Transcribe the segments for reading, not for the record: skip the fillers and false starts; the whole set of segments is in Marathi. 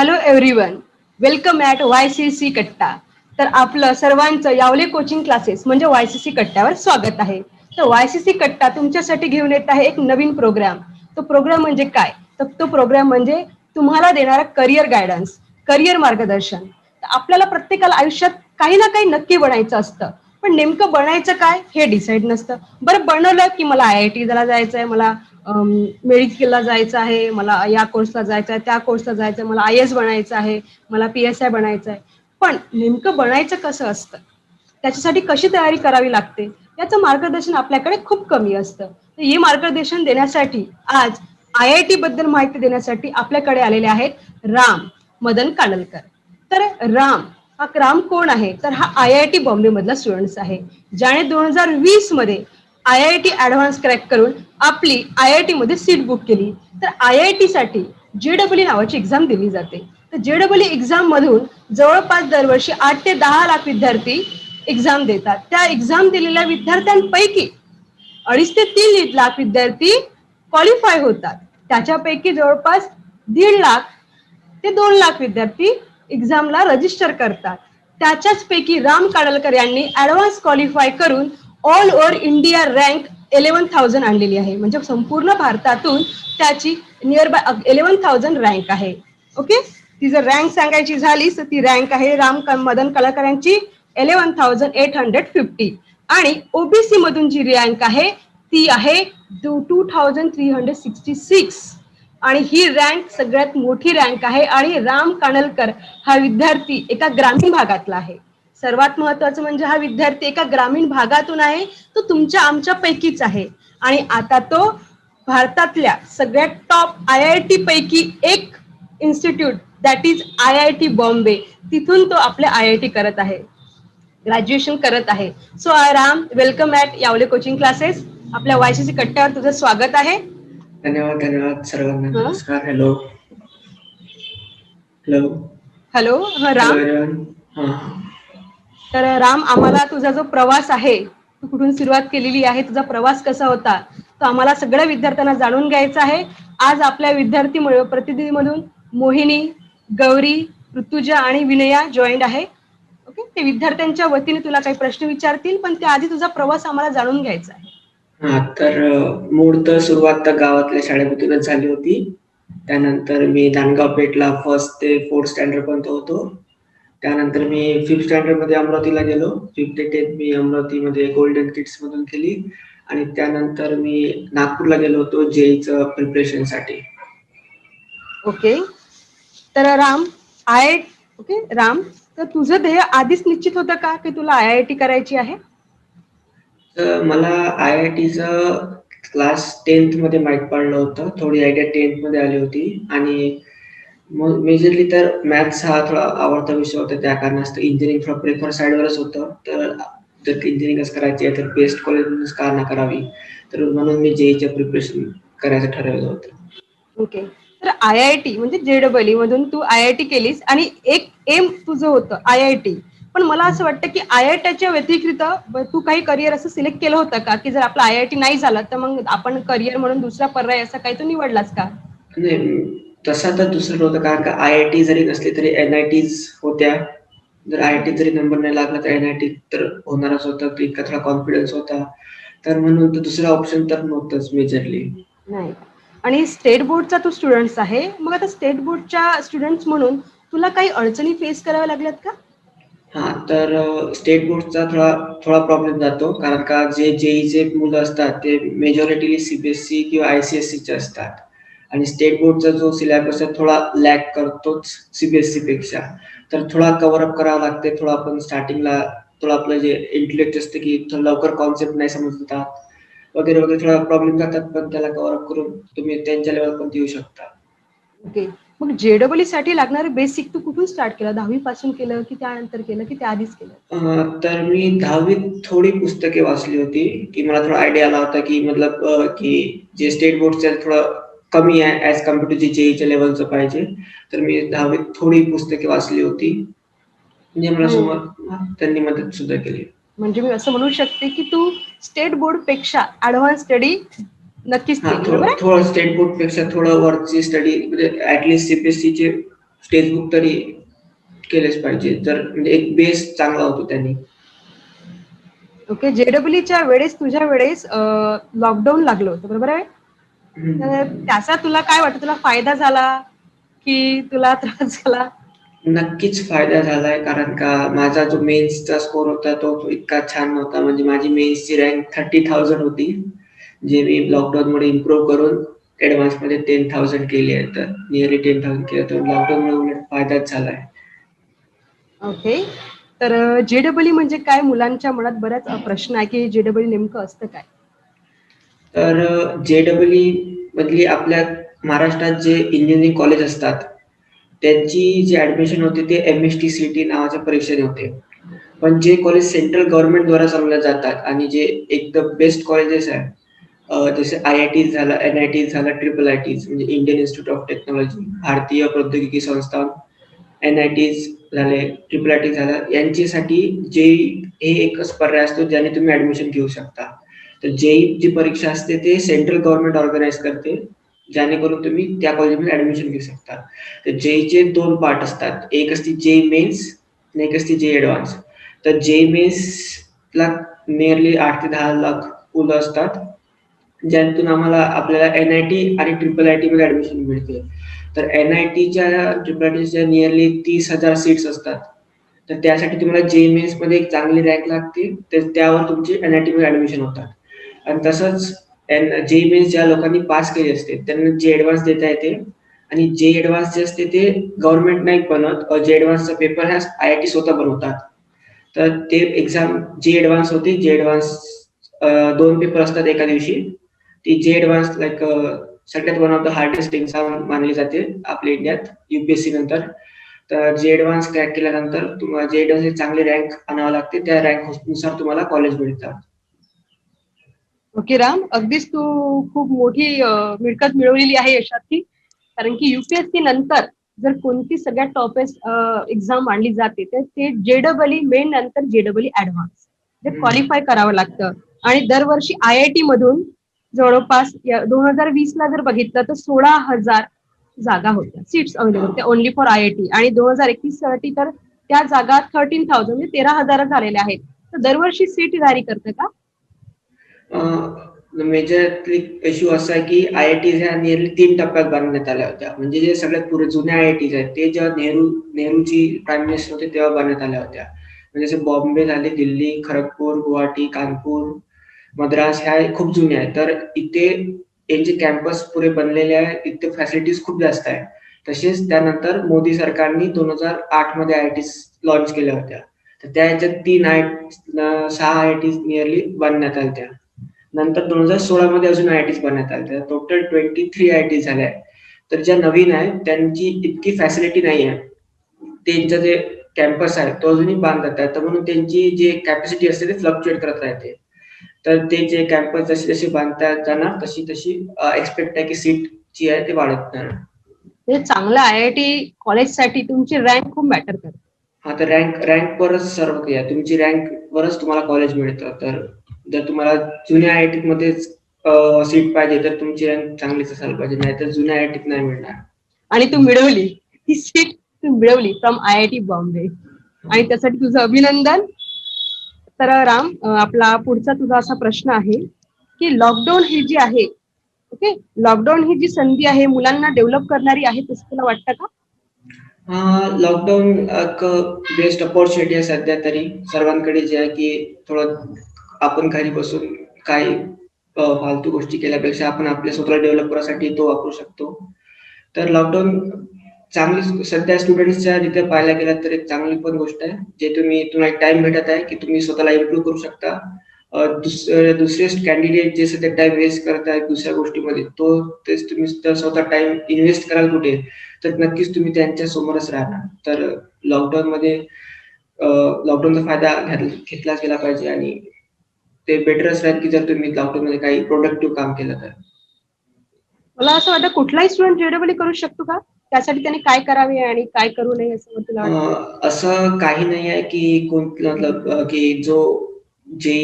Hello everyone, welcome at YCC कट्टा. तर आपलं सर्वांचं यावले कोचिंग क्लासेस म्हणजे YCC कट्ट्यावर स्वागत आहे. तर YCC कट्टा तुमच्यासाठी घेऊन येत आहे एक नवीन प्रोग्राम. तो प्रोग्राम म्हणजे काय? तर तो प्रोग्राम म्हणजे तुम्हाला देणारा करिअर गायडन्स, करिअर मार्गदर्शन. तर आपल्याला प्रत्येकाला आयुष्यात काही ना काही नक्की बनायचं असतं, पण नेमकं बनायचं काय हे डिसाईड नसतं. बरं, बनवलं की मला IIT ला जायचं आहे, मला मेडिकलला जायचं आहे, मला या कोर्सला जायचं आहे, त्या कोर्सला जायचं आहे, मला IAS बनायचं आहे, मला PSI बनायचं आहे. पण नेमकं बनायचं कसं असतं, त्याच्यासाठी कशी तयारी करावी लागते, याचं मार्गदर्शन आपल्याकडे खूप कमी असतं. तर हे मार्गदर्शन देण्यासाठी आज IIT बद्दल माहिती देण्यासाठी आपल्याकडे आलेले आहेत राम मदन कानलकर. तर राम कोण आहे? तर हा IIT बॉम्बे मधला स्टुडंट आहे, ज्याने 2020 मध्ये IIT ऍडव्हान्स क्रॅक करून आपली IIT मध्ये सीट बुक केली. तर IIT साठी JEE नावाची एक्झाम दिली जाते. तर JEE एक्झाम मधून जवळपास दरवर्षी 8 ते 10 लाख विद्यार्थी एक्झाम देतात. त्या एक्झाम दिलेल्या विद्यार्थ्यांपैकी 2.5 ते 3 लाख विद्यार्थी क्वालिफाय होतात. त्याच्यापैकी जवळपास 1.5 लाख ते 2 लाख विद्यार्थी एक्झामला रजिस्टर करतात. त्याच्याच पैकी राम काडलकर यांनी ऍडव्हान्स क्वालिफाय करून ऑल ओव्हर इंडिया रँक 11,000 आणलेली आहे. म्हणजे संपूर्ण भारतातून त्याची नियर बाय 11,000 रँक आहे. ओके, ती जर रँक सांगायची झाली तर ती रँक आहे राम मदन काडलकर यांची 11,850. आणि OBC मधून जी रँक आहे ती आहे 2,366. आणि ही रँक सगळ्यात मोठी रँक आहे. आणि राम कानलकर हा विद्यार्थी एका ग्रामीण भागातला आहे. सर्वात महत्वाचं म्हणजे हा विद्यार्थी एका ग्रामीण भागातून आहे, तो तुमच्या आमच्या पैकीच आहे. आणि आता तो भारतातल्या सगळ्यात टॉप IIT पैकी एक institute that is IIT Bombay, तिथून तो आपले IIT करत आहे, ग्रॅज्युएशन करत आहे. So Ram, welcome at Yawale coaching classes. आपल्या YCC कट्ट्यावर तुझं स्वागत आहे. धन्यवाद धन्यवाद सर्वांना. नमस्कार. Hello hello hello Ram. तर राम, आम्हाला तुझा जो प्रवास आहे, तू कुठून सुरुवात केलेली आहे, तुझा प्रवास कसा होता, तो आम्हाला सगळ्या विद्यार्थ्यांना जाणून घ्यायचा आहे. आज आपल्या विद्यार्थी प्रतिनिधीमधून मोहिनी, गौरी, ऋतुजा आणि विनया जॉईंड आहे. ओके, ते विद्यार्थ्यांच्या वतीने तुला काही प्रश्न विचारतील, पण त्याआधी तुझा प्रवास आम्हाला जाणून घ्यायचा आहे. तर मूळ तर सुरुवात तर गावातल्या शाळेमधूनच झाली होती. त्यानंतर मी नांदगाव पेठला 1st ते 4th स्टँडर्ड पर्यंत होतो. त्यानंतर मी 5th स्टँडर्ड मध्ये अमरावतीला गेलो. 5th ते 10th मी अमरावतीमध्ये गोल्डन किड्स मधून केली. आणि त्यानंतर मी नागपूरला गेलो होतो JEEचं प्रिपरेशन साठी. ओके, तर राम तर तुझं ध्येय आधीच निश्चित होतं का की तुला IIT करायची आहे? तर मला IITचं क्लास 10th मध्ये माहित पडलं होतं. थोडी आयडिया 10th मध्ये आली होती. आणि मेजरली तर मॅथ्स हा थोडा आवडता विषय होता. त्या कारणास्तव इंजिनिअरिंग थोडं प्रेफर साईडवरच होतं. तर जर इंजिनिअरिंगच करायची आहे तर बेस्ट कॉलेज का ना करावी, तर म्हणून मी JEEचं प्रिपरेशन करायचं ठरवलं होतं. ओके, तर IIT म्हणजे JEE मधून तू IIT केलीस आणि एक एम तुझं होतं IIT. पण मला असं वाटतं की IITच्या व्यतिरिक्त तू काही करिअर असं सिलेक्ट केलं होतं का, की जर आपला IIT नाही झाला तर मग आपण करिअर म्हणून दुसरा पर्याय असा काही तू निवडलास का? नाही, तसा तर दुसरं होतं, कारण का IIT जरी नसली तरी NITs होत्या. जर IIT जरी नंबर नाही लागला तर NIT तर होणारच होतं. इतका थोडा कॉन्फिडन्स होता. तर म्हणून दुसरा ऑप्शन तर नव्हतंच मेजरली. नाही. आणि स्टेट बोर्डचा तू स्टुडंट्स आहे, मग आता स्टेट बोर्डच्या स्टुडंट्स म्हणून तुला काही अडचणी फेस कराव्या लागल्यात का? तर स्टेट बोर्डचा थोडा प्रॉब्लेम जातो, कारण का जे JEEचे मुलं असतात ते मेजॉरिटीली CBSE किंवा ICSEचे असतात. आणि स्टेट बोर्डचा जो सिलेबस आहे थोडा लॅग करतोच CBSE पेक्षा. तर थोडा कव्हर अप करावं लागते. थोडा आपण स्टार्टिंगला थोडं आपलं जे इंटेलेक्ट असते की लवकर कॉन्सेप्ट नाही समजतात वगैरे वगैरे, थोडा प्रॉब्लेम जातात. पण त्याला कव्हर अप करून तुम्ही त्यांच्या लेवल पण येऊ शकता. ओके, मग JEE साठी लागणारे बेसिक तू कुठून स्टार्ट केलं? 10वी पासून केलं की त्यानंतर केलं की त्याआधीच केलं? तर मी 10वीत थोडी पुस्तके वाचली होती की मला थोडा आयडिया आला होता की मतलब की जे स्टेट बोर्डचं थोडं कमी आहे ऍज कम्पेअर टू जे JEEच्या लेवलचं पाहिजे. तर मी 10वीत थोडी पुस्तके वाचली होती, म्हणजे मला समोर त्यांनी मदत सुद्धा केली. म्हणजे मी असं म्हणू शकते की तू स्टेट बोर्ड पेक्षा ऍडव्हान्स स्टडी नक्कीच केली, बरोबर आहे? थोडं स्टेट बोर्ड पेक्षा थोडं वरची स्टडी म्हणजे ऍटलीस्ट CBSEचे टेक्स्टबुक तरी केलेच पाहिजे, जर म्हणजे एक बेस चांगला होतो त्यांनी. ओके, जेडब्ल्यूच्या वेळेस तुझ्या वेळेस लॉकडाऊन लागलं होतं, बरोबर आहे? तर त्याचा तुला काय वाटतं, तुला फायदा झाला की तुला त्रास झाला? नक्कीच फायदा झालाय, कारण का माझा जो मेन्सचा स्कोर होता तो इतका छान नव्हता. म्हणजे माझी मेन्सची रँक 30,000 होती, जे मी लॉकडाऊनमुळे इम्प्रूव्ह करून ॲडव्हान्समध्ये 10,000 केली आहे. तर नियरली 10,000 केलं, तर लॉकडाऊनमुळे उलट फायदाच झालाय. ओके, तर जेडब्ल्यू म्हणजे काय? मुलांच्या मनात बऱ्याच प्रश्न आहे की जेडब्ल्यू नेमकं असतं काय? तर जे-डबल-ई मधली आपल्या महाराष्ट्रात जे इंजिनिअरिंग कॉलेज असतात, त्यांची जी ॲडमिशन होते ते एम-एस-टी-सी-टी नावाच्या परीक्षेने होते. पण जे कॉलेज सेंट्रल गव्हर्नमेंटद्वारा चालवले जातात आणि जे एकदम बेस्ट कॉलेजेस आहेत, जसे IIT झालं, NIT झालं, IIITs म्हणजे इंडियन इन्स्टिट्यूट ऑफ टेक्नॉलॉजी, भारतीय प्रौद्योगिकी संस्था, NITs झाले, IIIT झालं, यांच्यासाठी JEE हे एकच पर्याय असतो ज्याने तुम्ही ॲडमिशन घेऊ शकता. तर JEE जी परीक्षा असते ते सेंट्रल गव्हर्नमेंट ऑर्गनाइज करते, जेणेकरून तुम्ही त्या कॉलेजमध्ये ॲडमिशन घेऊ शकता. तर JEEचे 2 पार्ट असतात. एक असते JEE मेन्स आणि एक असते JEE ॲडव्हान्स. तर JEE मेन्सला नियरली 8 ते 10 लाख मुलं असतात, ज्यातून आपल्याला NIT आणि IIIT मध्ये ॲडमिशन मिळते. तर NITच्या, IIITच्या नियरली 30,000 सीट्स असतात. तर त्यासाठी तुम्हाला JEE मेन्समध्ये एक चांगली रँक लागते, तर त्यावर तुमची NIT मध्ये ॲडमिशन होतात. आणि तसंच JEE मेन्स ज्या लोकांनी पास केली असते त्यांना JEE ॲडव्हान्स देता येते. आणि JEE ॲडव्हान्स जे असते ते गव्हर्नमेंट नाही बनवत. JEE ॲडव्हान्सचा पेपर हा IIT स्वतः बनवतात. तर ते एक्झाम JEE ॲडव्हान्स होते. JEE ॲडव्हान्स 2 पेपर असतात एका दिवशी. ती JEE ॲडव्हान्स सगळ्यात one of the hardest exam मानली जाते आपल्या इंडियात, UPSC नंतर. तर JEE ॲडव्हान्स क्रॅक केल्यानंतर तुम्हाला JEE ॲडव्हान्सची चांगली रँक आणावी लागते. त्या रँकनुसार तुम्हाला कॉलेज मिळतात. ओके राम, अगदीच तू खूप मोठी मिळकत मिळवलेली आहे यशाची. कारण की UPSC नंतर जर कोणती सगळ्यात टॉपेस्ट एक्झाम मानली जाते तर ते जेडब्ल्यू मेन नंतर जेडब्ल्यू ॲडव्हान्स ते क्वालिफाय करावं लागतं. आणि दरवर्षी IIT मधून जवळपास 2020 ला जर बघितलं तर 16,000 जागा होत्या, सीट्स अवेलेबल होत्या ओनली फॉर IIT. आणि 2021 साठी तर त्या जागा 13,000 म्हणजे 13,000 झालेल्या आहेत. तर दरवर्षी सीट व्हॅरी करतं का? मेजरली इश्यू असा आहे की IITs ह्या नियरली 3 टप्प्यात बांधण्यात आल्या होत्या. म्हणजे जे सगळ्यात पुढे जुन्या IITs आहेत ते जेव्हा नेहरूची प्राईम मिनिस्टर होते तेव्हा बांधण्यात आल्या होत्या. म्हणजे जसे बॉम्बे झाले, दिल्ली, खरगपूर, गुवाहाटी, कानपूर, मद्रास ह्या खूप जुन्या आहेत. तर इथे यांचे कॅम्पस पुरे बनलेले आहे, इथे फॅसिलिटीज खूप जास्त आहे. तसेच त्यानंतर मोदी सरकारने 2008 मध्ये IITs लॉन्च केल्या होत्या. तर त्या ह्याच्यात 6 IITs नियरली बांधण्यात आल्या. नंतर 2016 मध्ये अजून IITs बनवण्यात आल्या. टोटल 23 IITs झाल्या. तर ज्या नवीन आहेत त्यांची इतकी फॅसिलिटी नाही आहे. त्यांचं जे कॅम्पस आहे तो अजूनही बांधण्यात आहे. तर म्हणून त्यांची जी कॅपॅसिटी असते ते फ्लक्च्युएट करत राहते. तर ते जे कॅम्पस जसे जसे बांधता जाणार तशी तशी एक्सपेक्ट आहे की सीट जी आहे ते वाढत जाणार. म्हणजे चांगलं IIT कॉलेजसाठी तुमची रँक खूप मॅटर करते. हा, तर रँकवरच सर्व काही आहे. तुमची रँकवरच तुम्हाला कॉलेज मिळतं. तर जर तुम्हाला जुन्या IIT मध्येच सीट पाहिजे तर तुमची रँक चांगलीच असायला पाहिजे, नाहीतर जुन्या IIT नाही मिळणार. आणि तू मिळवली ही सीट, तू मिळवली फ्रॉम IIT बॉम्बे आणि त्यासाठी तुझं अभिनंदन. तर राम, आपला पुढचा तुझा असा प्रश्न आहे की लॉकडाऊन ही जी आहे, ओके, लॉकडाऊन ही जी संधी आहे मुलांना डेव्हलप करणारी आहे, तसं तुला वाटतं का? लॉकडाऊन एक बेस्ट अपॉर्च्युनिटी आहे सध्या तरी सर्वांकडे, जे आहे की थोडं आपण घरी बसून काही फालतू गोष्टी केल्यापेक्षा आपण आपल्या स्वतःला डेव्हलप करायसाठी तो वापरू शकतो. तर लॉकडाऊन चांगली सध्या स्टुडंट्सच्या रीत्या पाहायला गेलं तर एक चांगली पण गोष्ट आहे. जे तुम्हाला एक टाइम भेटत आहे की तुम्ही स्वतःला इम्प्रूव्ह करू शकता. दुसरे कॅन्डिडेट जे सध्या टाइम वेस्ट करत आहेत दुसऱ्या गोष्टीमध्ये, तेच तुम्ही स्वतः टाइम इन्व्हेस्ट कराल कुठे, तर नक्कीच तुम्ही त्यांच्या समोरच राहणार. तर लॉकडाऊनमध्ये लॉकडाऊनचा फायदा घेतलाच गेला पाहिजे आणि ते बेटरच राहील की जर तुम्ही लॉकडाऊनमध्ये काही प्रोडक्टिव्ह काम केलं तर. मला असं वाटतं कुठलाही स्टुडंट जेडब्ल्यू करू शकतो का? त्यासाठी त्याने काय करावे आणि काय करू नये असं तुला वाटतं? असं काही नाही आहे की मतलब की जे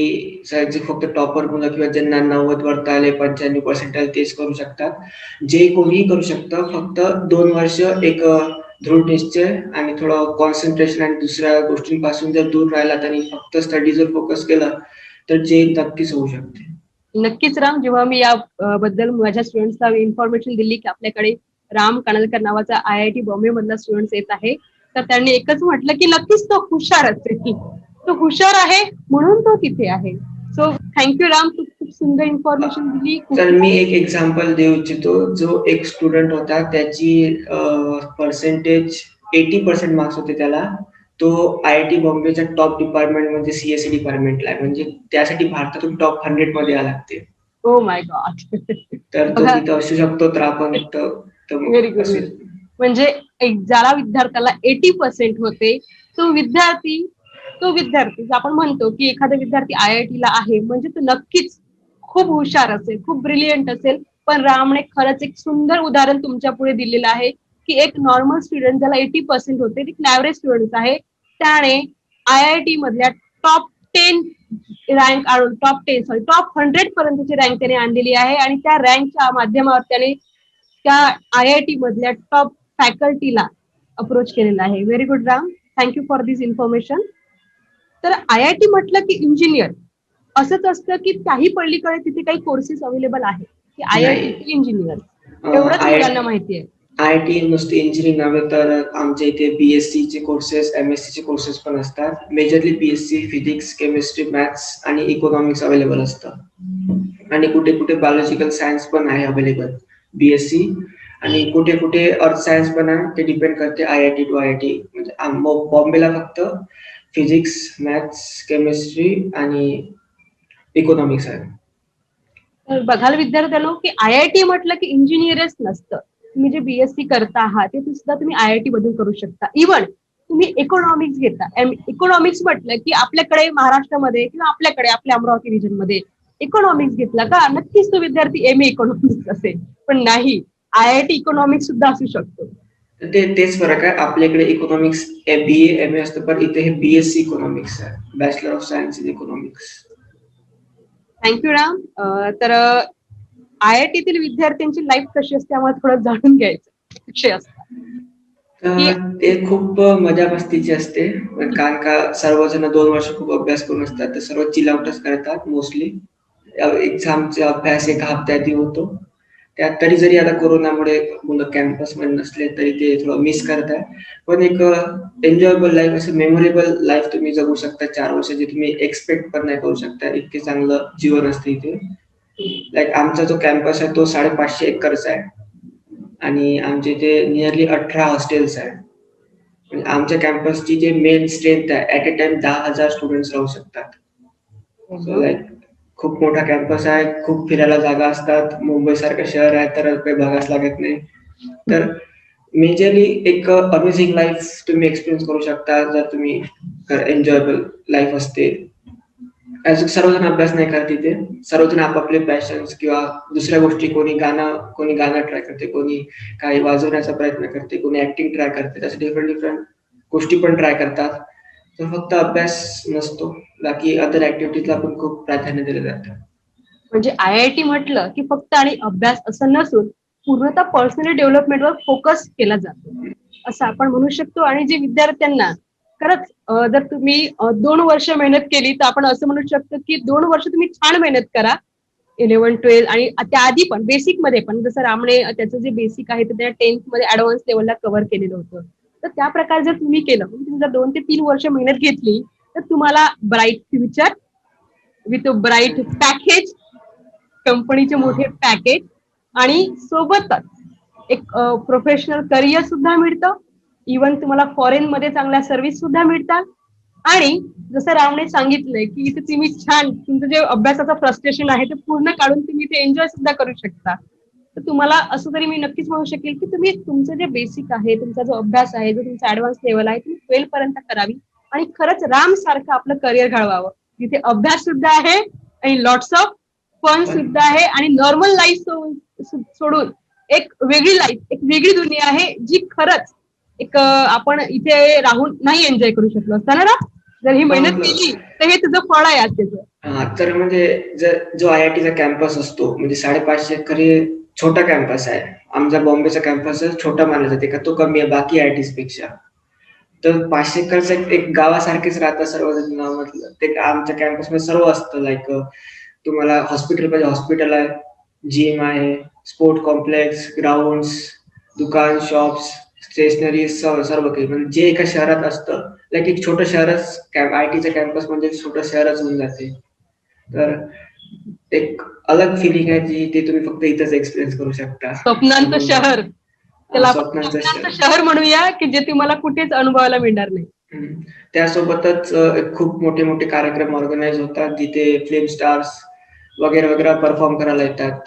जे फक्त टॉपर मुलं किंवा ज्यांना 90 वरती आले, 95% आले तेच करू शकतात. जे कोणीही करू शकतं. फक्त 2 वर्ष एक दृढ निश्चय आणि थोडं कॉन्सन्ट्रेशन आणि दुसऱ्या गोष्टींपासून जर दूर राहिलात आणि फक्त स्टडीजवर फोकस केला तर जे नक्कीच होऊ शकते. नक्कीच राम, जेव्हा मी या बद्दल माझ्या स्टुडंट्सला इन्फॉर्मेशन दिली की आपल्याकडे राम कानलकर नावाचा IIT बॉम्बे मधला स्टुडंट येत आहे, तर त्यांनी एकच म्हटलं की नक्कीच तो हुशार असेल, तो हुशार आहे म्हणून तो तिथे आहे. सो थँक्यू राम, तू खूप सुंदर इन्फॉर्मेशन दिली. तर मी एक एक्झाम्पल देऊ इच्छितो. जो एक स्टुडंट होता त्याची पर्सेंटेज 80% मार्क्स होते त्याला. तो IIT बॉम्बेच्या टॉप डिपार्टमेंट म्हणजे CSE डिपार्टमेंटला आहे. म्हणजे त्यासाठी भारतातून टॉप 100 मध्ये यावं लागते. Oh my God. तर तो तिथं असू शकतो तर आपण व्हेरी गुड. असेल. म्हणजे एक ज्याला विद्यार्थ्याला 80% होते, तो विद्यार्थी आपण म्हणतो की एखादा विद्यार्थी IIT ला आहे म्हणजे तो नक्कीच खूप हुशार असेल, खूप ब्रिलियंट असेल. पण रामने खरंच एक सुंदर उदाहरण तुमच्या पुढे दिलेलं आहे की एक नॉर्मल स्टुडंट ज्याला 80% होते, एक ऍव्हरेज स्टुडंट आहे, त्याने IIT मधल्या टॉप 10 रँक आणून टॉप 100 पर्यंतची रँक त्याने आणलेली आहे आणि त्या रँकच्या माध्यमावर त्याने त्या IIT मधल्या टॉप फॅकल्टीला अप्रोच केलेला आहे. Very good Ram, thank you for this information. तर IIT म्हटलं की इंजिनियर असंच असतं की त्याही पलीकडे तिथे काही कोर्सेस अवेलेबल आहेत की IIT इंजिनियर, एवढंच मुलांना माहिती आहे. IIT नुसते इंजिनिअरिंग नव्हे तर आमच्या इथे BSc चे कोर्सेस, MSc चे कोर्सेस पण असतात. Majorly BSc physics, chemistry, maths आणि इकॉनॉमिक्स अवेलेबल असतं आणि कुठे कुठे बायोलॉजिकल सायन्स पण आहे अवेलेबल BSc आणि कुठे कुठे अर्थ सायन्स पण आहे. ते डिपेंड करते IIT टू IIT. म्हणजे बॉम्बेला फक्त फिजिक्स, मॅथ्स, केमिस्ट्री आणि इकॉनॉमिक्स आहे. तर बघाल विद्यार्थ्यांनो की IIT म्हटलं की इंजिनियरच नसतं. तुम्ही जे BSc करता आहात ते सुद्धा तुम्ही IIT मधून करू शकता. इव्हन तुम्ही इकॉनॉमिक्स घेता, इकॉनॉमिक्स म्हटलं की आपल्याकडे महाराष्ट्रामध्ये किंवा आपल्याकडे आपल्या अमरावती रिजन मध्ये इकॉनॉमिक्स घेतला का नक्कीच तो विद्यार्थी MA इकॉनॉमिक्स असेल. पण नाही, IIT इकॉनॉमिक्स सुद्धा असू शकतो. तेच फरक आहे. आपल्याकडे इकॉनॉमिक्स BA MA असतं पण इथे हे BSc इकॉनॉमिक्स आहे, bachelor of science in economics. Thank you Ram. तर IIT तील विद्यार्थ्यांची लाईफ कशी असते आम्हाला थोडं जाणून घ्यायचं विषय असतात. ते खूप मजा मस्तीची असते कारण का सर्वजण 2 वर्ष खूप अभ्यास करून असतात तर सर्व चिल आउटच करतात मोस्टली. एक्झामचा अभ्यास एका हप्त्यात होतो. त्यात तरी जरी आता कोरोनामुळे मुलं कॅम्पस मध्ये नसले तरी ते थोडं मिस करतात. पण एक एन्जॉयबल लाईफ, असं मेमोरेबल लाईफ तुम्ही जगू शकता 4 वर्ष, जे तुम्ही एक्सपेक्ट पण नाही करू शकता. इतके चांगलं जीवन असते इथे. लाईक आमचा जो कॅम्पस आहे तो 550 एकरचा आहे आणि आमच्या इथे नियरली 18 हॉस्टेल्स आहे. म्हणजे आमच्या कॅम्पसची जे मेन स्ट्रेंथ आहे, ऍट अ टाइम 10,000 स्टुडंट्स राहू शकतात. सो लाईक खूप मोठा कॅम्पस आहे, खूप फिरायला जागा असतात. मुंबई सारखं शहर आहे तर काही बघाच लागत नाही. तर मेजरली एक अमेझिंग लाईफ तुम्ही एक्सपिरियन्स करू शकता जर तुम्ही एन्जॉयबल लाईफ असते. सर्वजण अभ्यास नाही करत तिथे. सर्वजण आपापले पॅशन्स किंवा दुसऱ्या गोष्टी, कोणी गाणं ट्राय करते, कोणी काही वाजवण्याचा प्रयत्न करते, कोणी ऍक्टिंग ट्राय करते. तसे डिफरंट गोष्टी पण ट्राय करतात. तर फक्त अभ्यास नसतो, बाकी अदर ऍक्टिव्हिटीजला पण खूप प्राधान्य दिलं जातं. म्हणजे IIT म्हटलं की फक्त आणि अभ्यास असं नसून पूर्णतः पर्सनली डेव्हलपमेंटवर फोकस केला जातो असं आपण म्हणू शकतो. आणि जे विद्यार्थ्यांना खरंच जर तुम्ही 2 वर्ष मेहनत केली तर आपण असं म्हणू शकतो की 2 वर्ष तुम्ही छान मेहनत करा 11, 12 आणि त्याआधी पण बेसिक मध्ये पण, जसं रामने त्याचं जे बेसिक आहे ते त्या 10th मध्ये ऍडव्हान्स लेवलला कव्हर केलेलं होतं. तर त्या प्रकारे जर तुम्ही केलं, तुम्ही जर 2 ते 3 वर्ष मेहनत घेतली तर तुम्हाला bright future with bright package, कंपनीचे मोठे पॅकेज आणि सोबतच एक प्रोफेशनल करिअर सुद्धा मिळतं. इव्हन तुम्हाला फॉरेन मध्ये चांगल्या सर्व्हिस सुद्धा मिळतात. आणि जसं रामने सांगितलंय की इथे तुम्ही छान तुमचं जे अभ्यासाचं फ्रस्ट्रेशन आहे ते पूर्ण काढून तुम्ही इथे एन्जॉय सुद्धा करू शकता. तर तुम्हाला असं तरी मी नक्कीच म्हणू शकेल की तुम्ही तुमचं जे बेसिक आहे, तुमचा जो अभ्यास आहे, जो तुमचा ऍडव्हान्स लेवल आहे, तुम्ही 12 पर्यंत करावी आणि खरंच राम सारखं आपलं करिअर घडवावं, जिथे अभ्यास सुद्धा आहे आणि लॉट्स ऑफ फन सुद्धा आहे आणि नॉर्मल लाईफ सोडून एक वेगळी लाईफ, एक वेगळी दुनिया आहे जी खरंच एक आपण इथे राहून नाही एन्जॉय करू शकलो असता ना. जर ही मेहनत केली तर हे तुझं फळ आहे आज त्याचं. तर म्हणजे जो IIT चा कॅम्पस असतो म्हणजे 550 एकर छोटा कॅम्पस आहे. आमचा बॉम्बेचा कॅम्पस छोटा मानला जाते का तो कमी आहे बाकी IITs पेक्षा. तर 500 एकरचं एक गावासारखेच राहतात सर्वजण म्हटलं. ते आमच्या कॅम्पसमध्ये सर्व असतं लाइक तुम्हाला हॉस्पिटल पाहिजे हॉस्पिटल आहे, जिम आहे, स्पोर्ट कॉम्प्लेक्स, ग्राउंड्स, दुकान, शॉप्स, स्टेशनरी सर्व काही म्हणजे जे एका शहरात असतं लाइक एक छोटं शहरच IITचं कॅम्पस म्हणजे छोटं शहरच होऊन जाते. तर एक अलग फिलिंग आहे जी ते तुम्ही फक्त इथंच एक्सपिरियन्स करू शकता. स्वप्नांचं शहर, त्याला आपण स्वप्नांचं स्वप्नांचं शहर. शहर म्हणूया की जे तुम्हाला कुठेच अनुभवायला मिळणार नाही. त्यासोबतच खूप मोठे मोठे कार्यक्रम ऑर्गनाईज होतात जिथे फिल्म स्टार्स वगैरे वगैरे परफॉर्म करायला येतात.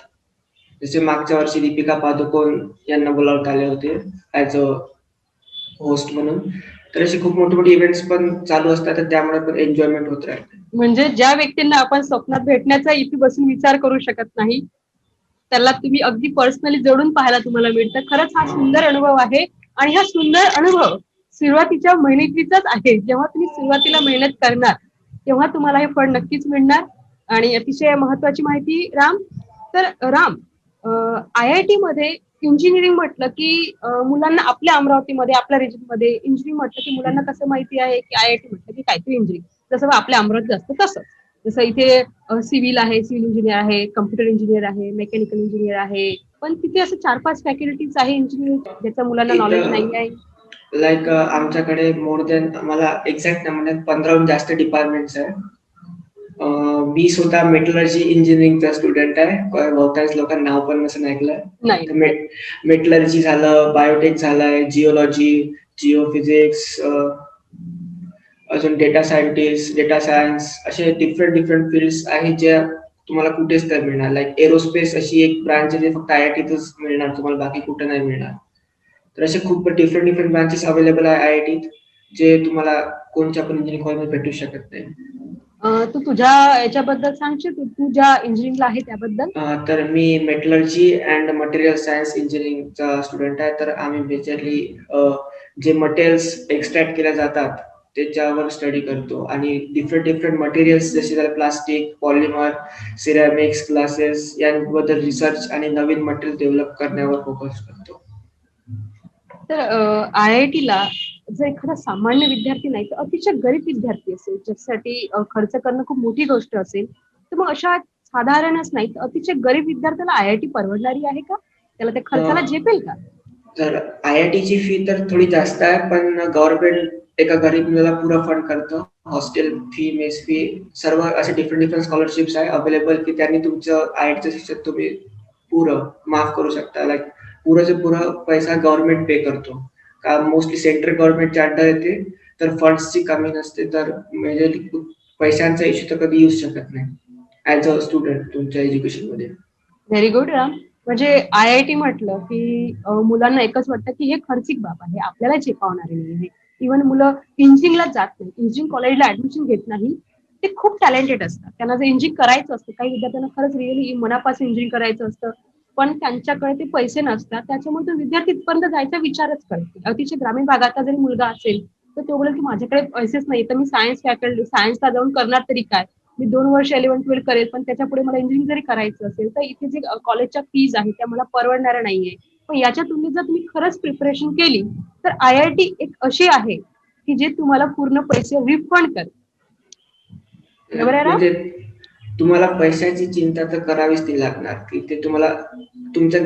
जसे मागच्या वर्षी दीपिका पादुकोण यांना बोलावण्यात आले होते ऍज अ होस्ट म्हणून. तर असे खूप मोठे मोठे इव्हेंट्स पण चालू असतात तर त्यामुळे पण एन्जॉयमेंट होत राहते. म्हणजे ज्या व्यक्तींना आपण स्वप्नात भेटण्याचा इथे बसून विचार करू शकत नाही, त्याला तुम्ही अगदी पर्सनली जवळून पाहायला तुम्हाला मिळतं. खरंच हा सुंदर अनुभव आहे आणि हा सुंदर अनुभव सुरुवातीच्या मेहनतीचाच आहे. जेव्हा तुम्ही सुरुवातीला मेहनत करणार तेव्हा तुम्हाला हे फळ नक्कीच मिळणार. आणि अतिशय महत्वाची माहिती राम. तर राम, IIT मध्ये इंजिनिअरिंग म्हटलं की मुलांना आपल्या अमरावतीमध्ये आपल्या रिजन मध्ये इंजिनिअरिंग म्हटलं की मुलांना कसं माहिती आहे की IIT म्हटलं की काहीतरी इंजिनिअरिंग, जसं आपल्या अमरावतीत असतं तसं. जसं इथे सिव्हिल आहे, सिव्हिल इंजिनियर आहे, कम्प्युटर इंजिनियर आहे, मेकॅनिकल इंजिनियर आहे, पण तिथे असं 4-5 फॅकल्टीज आहे इंजिनिअरिंग ज्याचं मुलांना नॉलेज नाही इथं आहे. लाइक आमच्याकडे मोर दॅन मला एक्झॅक्ट नाही म्हणत 15हून जास्त डिपार्टमेंट्स आहे. मी स्वतः मेटलर्जी इंजिनिअरिंगचा स्टुडंट आहे. बहुतांश लोकांना नाव पण नसेल ऐकलं. नाही. तर मेटलर्जी झालं, बायोटेक झालंय, जिओलॉजी, जिओफिजिक्स, अजून डेटा सायंटिस्ट, डेटा सायन्स असे डिफरंट डिफरंट फील्ड्स आहेत ज्या तुम्हाला कुठेच तर मिळणार. लाईक एरोस्पेस अशी एक ब्रांच आहे जी फक्त IITतच मिळणार तुम्हाला बाकी कुठे नाही मिळणार. तर असे खूप डिफरंट डिफरंट ब्रांचेस अवेलेबल आहे IITत जे तुम्हाला कोणत्या पण इंजिनिअरिंग कॉलेजमध्ये भेटू शकत नाही. तू तुझ्या याच्याबद्दल सांगशील, तू ज्या इंजिनिअरिंगला आहे त्याबद्दल? तर मी मेटलर्जी अँड मटेरियल सायन्स इंजिनिअरिंगचा स्टुडंट आहे. तर आम्ही मेजरली जे मटेरियल्स एक्सट्रॅक्ट केल्या जातात त्याच्यावर स्टडी करतो आणि डिफरंट डिफरंट मटेरियल्स जसे झाले प्लास्टिक, पॉलिमर, सिरॅमिक्स, ग्लासेस यांबद्दल रिसर्च आणि नवीन मटेरियल डेव्हलप करण्यावर फोकस करतो. तर IITला जर एखादा सामान्य विद्यार्थी नाही तर अतिशय गरीब विद्यार्थी असेल ज्यासाठी खर्च करणं खूप मोठी गोष्ट असेल, तर मग अशा साधारणच नाही तर अतिशय गरीब विद्यार्थ्याला IIT परवडणारी आहे का? त्याला त्या खर्चाला झेपेल का? तर IITची फी तर थोडी जास्त आहे पण गव्हर्नमेंट एका गरीब मुलाला पुरा फंड करतं. हॉस्टेल फी, मेस फी सर्व असे डिफरंट डिफरंट स्कॉलरशिप्स आहे अवेलेबल की त्यांनी तुमचं IITचं शिक्षण तुम्ही पुरं माफ करू शकता. लाईक पुराच्या पुरा पैसा गव्हर्नमेंट पे करतो. का मोस्टली सेंट्रल गव्हर्नमेंटच्या अंडर येते तर फंड्सची कमी नसते तर मेजरली पैशांचा इश्यू तर कधी येऊ शकत नाही ऍज अ स्टुडंट तुमच्या एज्युकेशनमध्ये. Very good Ram. म्हणजे IIT म्हटलं की मुलांना एकच वाटतं की हे खर्चिक बाब आहे, आपल्याला झेपावणारे नाही आहे. इव्हन मुलं इंजिनिअरिंगला जात नाही, इंजिनिअरिंग कॉलेजला ऍडमिशन घेत नाही, ते खूप टॅलेंटेड असतात. त्यांना जर इंजिनिअरिंग करायचं असतं, काही विद्यार्थ्यांना खरंच रिअली मनापासून इंजिनिअरिंग करायचं असतं, पण त्यांच्याकडे ते पैसे नसतात. त्याच्यामुळे तो विद्यार्थी इथपर्यंत जायचा विचारच करते. अतिशय ग्रामीण भागातला जरी मुलगा असेल तर तो बोलेल की माझ्याकडे पैसेच नाही तर मी सायन्सला जाऊन करणार तरी काय, मी 2 वर्ष 11-12 करेल पण त्याच्या पुढे मला इंजिनिअरिंग जरी करायचं असेल तर इथे जे कॉलेजच्या फीज आहे त्या मला परवडणाऱ्या नाहीये. पण याच्या तुलनेत जर तुम्ही खरंच प्रिपरेशन केली तर IIT एक अशी आहे की जे तुम्हाला पूर्ण पैसे रिफंड करेल. बरोबर आहे राम? म्हणजे तुम्हाला पैशाची चिंता तर करावीच नाही लागणार की ते तुम्हाला तुमच्या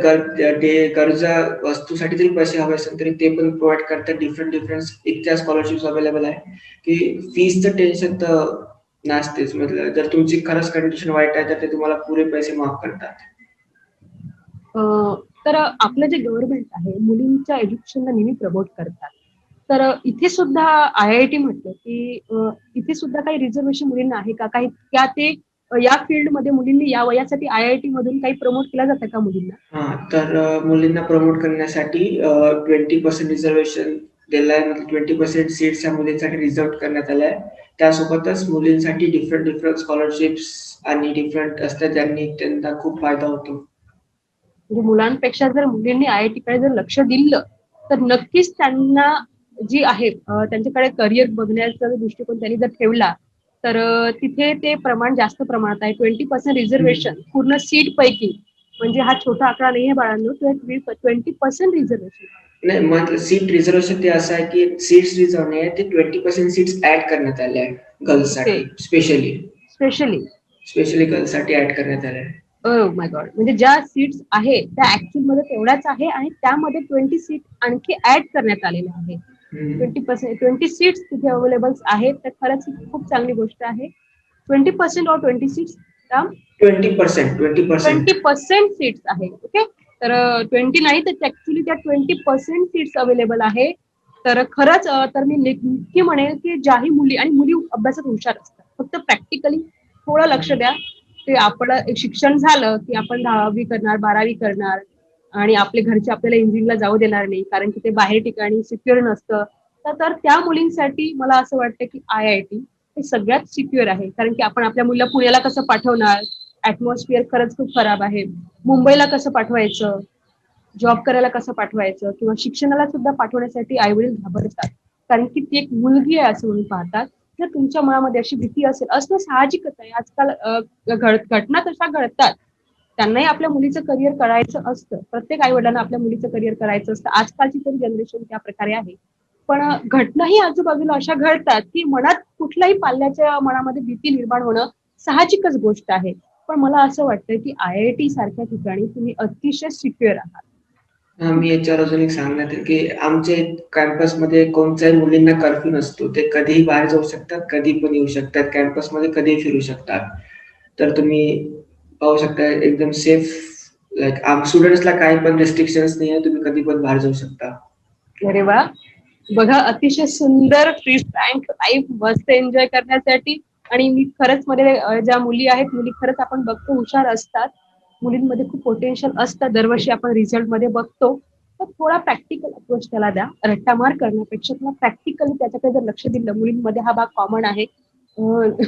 गरजा वस्तूसाठी जरी पैसे हवे असेल तरी ते पण प्रोव्हाइड करतात. डिफरंट डिफरंट इतक्या स्कॉलरशिप्स अवेलेबल आहे की फीजचं टेन्शन तर नसतेच. मतलब जर तुमची खरंच कंडिशन वाईट आहे तर ते तुम्हाला पुरे पैसे माफ करतात. तर आपलं जे गव्हर्नमेंट आहे मुलींच्या एज्युकेशनला नेहमी प्रमोट करतात. तर इथे सुद्धा IIT म्हटलं की इथे सुद्धा काही रिझर्वेशन मुलींना आहे का? काही त्या ते या फील्डमध्ये मुलींनी या वयासाठी IIT मधून काही प्रमोट केलं जातं का मुलींना? हां, तर मुलींना प्रमोट करण्यासाठी 20% रिझर्व्हेशन दिलं आहे. म्हणजे 20% सीट्स ह्या मुलींसाठी रिझर्व्ह करण्यात आल्या आहे. त्यासोबतच मुलींसाठी डिफरंट डिफरंट स्कॉलरशिप्स आणि डिफरंट असतात ज्यांनी त्यांना खूप फायदा होतो. म्हणजे मुलांपेक्षा जर मुलींनी IIT कडे जर लक्ष दिलं तर नक्कीच त्यांना जी आहे त्यांच्याकडे करिअर बघण्याचा दृष्टिकोन त्यांनी जर ठेवला तर तिथे ते प्रमाण जास्त प्रमाणात आहे. 20% रिझर्वेशन पूर्ण सीट पैकी म्हणजे हा छोटा आकडा नाही आहे बाळांनो, 20% रिझर्वेशन. नाही, म्हटलं सीट रिझर्वेशन ते असं आहे की सीट्स रिझर्व नाही आहे, ते 20% सीट्स ऍड करण्यात आले आहे ओके, गर्ल्ससाठी, स्पेशली स्पेशली. स्पेशली गर्ल्ससाठी ऍड करण्यात आले आहे. Oh my god. म्हणजे ज्या सीट्स आहे त्या ऍक्च्युअल मध्ये तेवढ्याच आहे आणि त्यामध्ये 20 सीट आणखी ऍड करण्यात आलेल्या आहे. हम्म. 20 सीट्स तिथे अवेलेबल आहेत, तर खरंच ही खूप चांगली गोष्ट आहे. 20% और 20 सीट्स, 20%, 20%. 20% सीट्स आहे. ओके, तर 20 नाही तर ऍक्च्युली त्या 20% सीट्स अवेलेबल आहे. तर खरंच तर मी नक्की म्हणेल की ज्याही मुली, आणि मुली अभ्यासात हुशार असतात, फक्त प्रॅक्टिकली थोडं लक्ष द्या. ते आपलं एक शिक्षण झालं की आपण 10वी करणार, 12वी करणार आणि आपले घरचे आपल्याला इंजिनिअरिंगला जाऊ देणार नाही, कारण की ते बाहेर ठिकाणी सिक्युअर नसतं. तर त्या मुलींसाठी मला असं वाटतं की IIT हे सगळ्यात सिक्युअर आहे, कारण की आपण आपल्या मुलीला पुण्याला कसं पाठवणार, ऍटमॉस्फिअर खरंच खूप खराब आहे. मुंबईला कसं पाठवायचं, जॉब करायला कसं पाठवायचं, किंवा शिक्षणाला सुद्धा पाठवण्यासाठी आई वडील घाबरतात, कारण की ती एक मुलगी आहे असं म्हणून पाहतात. जर तुमच्या मनामध्ये अशी भीती असेल, असणं साहजिकच आहे. आजकाल घटना तशा घडतात. त्यांनाही आपल्या मुलीचं करिअर करायचं असतं, प्रत्येक आई वडिलांना आपल्या मुलीचं करिअर करायचं असतं. आजकालची तरी जनरेशन त्या प्रकारे आहे. पण घटनाही आजूबाजूला अशा घडतात की मनात कुठल्याही पाल्याच्या मनामध्ये भीती निर्माण होणं साहजिकच गोष्ट आहे. पण मला असं वाटतं की IIT सारख्या ठिकाणी तुम्ही अतिशय सिक्युअर आहात. मी याच्यावर अजून एक सांगण्यात येईल की आमच्या कॅम्पसमध्ये कोणत्याही मुलींना कर्फ्यू नसतो. ते कधीही बाहेर जाऊ शकतात, कधी पण येऊ शकतात, कॅम्पसमध्ये कधीही फिरू शकतात. तर तुम्ही पाहू शकता एकदम सेफ, लाईक स्टुडंट्सला काही पण रिस्ट्रिक्शन्स नाही आहे, तुम्ही कधी पण बाहेर जाऊ शकता. अरे वा, बघा अतिशय सुंदर फ्री फ्रँक लाईफ मस्त एन्जॉय करण्यासाठी. आणि मी खरंच मध्ये ज्या मुली आहेत, मुली खरंच आपण बघतो हुशार असतात, मुलींमध्ये खूप पोटेन्शियल असतं, दरवर्षी आपण रिझल्ट मध्ये बघतो. तर थोडा प्रॅक्टिकल अप्रोच त्याला द्या. रट्टामार करण्यापेक्षा थोडा प्रॅक्टिकली त्याच्याकडे जर लक्ष दिलं, मुलींमध्ये हा भाग कॉमन आहे